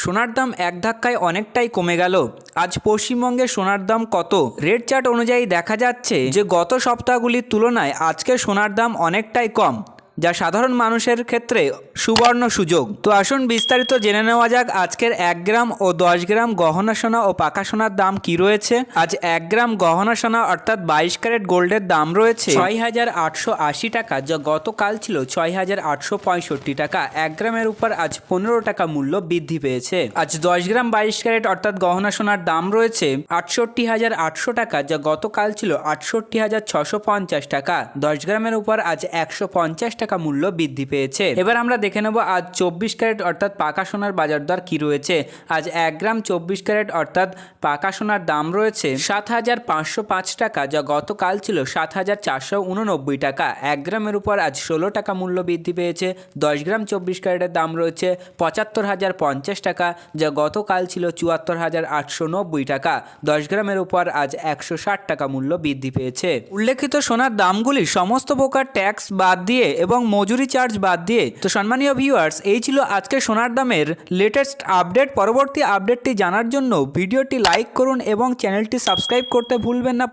সোনার দাম এক ধাক্কায় অনেকটাই কমে গেল। আজ পশ্চিমবঙ্গে সোনার দাম কত? রেট চার্ট অনুযায়ী দেখা যাচ্ছে যে গত সপ্তাহগুলির তুলনায় আজকে সোনার দাম অনেকটাই কম, যা সাধারণ মানুষের ক্ষেত্রে সুবর্ণ সুযোগ। তো আসুন বিস্তারিত জেনে নেওয়া যাক আজকের 1 গ্রাম ও 10 গ্রাম গহনা সোনা ও পাকা সোনার দাম কি রয়েছে। আজ 1 গ্রাম গহনা সোনা অর্থাৎ 22 ক্যারেট গোল্ডের দাম রয়েছে 6,880 টাকা, যা গতকাল ছিল 6,865 টাকা। 1 গ্রামের উপর আজ 15 টাকা মূল্য বৃদ্ধি পেয়েছে। আজ 10 গ্রাম 22 ক্যারেট অর্থাৎ গহনা সোনার দাম রয়েছে 68,800 টাকা, যা গতকাল ছিল 68,650 টাকা। 10 গ্রামের উপর আজ 150 টাকা মূল্য বৃদ্ধি পেয়েছে। এবার আমরা দেখে নেব আজ 24 ক্যারেট অর্থাৎ পাকা সোনার বাজার দর কি রয়েছে। আজ 1 গ্রাম 24 ক্যারেট অর্থাৎ পাকা সোনার দাম রয়েছে 7,505 টাকা, যা গতকাল ছিল 7,489 টাকা। 1 গ্রামের উপর আজ 16 টাকা মূল্য বৃদ্ধি পেয়েছে। 10 গ্রাম 24 ক্যারেটের দাম রয়েছে 75,050 টাকা, যা গতকাল ছিল 74,890 টাকা। 10 গ্রামের উপর আজ 160 টাকা মূল্য বৃদ্ধি পেয়েছে। উল্লেখিত সোনার দামগুলি সমস্ত প্রকার ট্যাক্স বাদ দিয়ে এবং মজুরি চার্জ বাদ দিয়ে। তো সম্মানীয় ভিউয়ার্স, এই ছিল আজকে সোনার দামের লেটেস্ট আপডেট। পরবর্তী আপডেটটি জানার জন্য ভিডিওটি লাইক করুন এবং চ্যানেলটি সাবস্ক্রাইব করতে ভুলবেন না।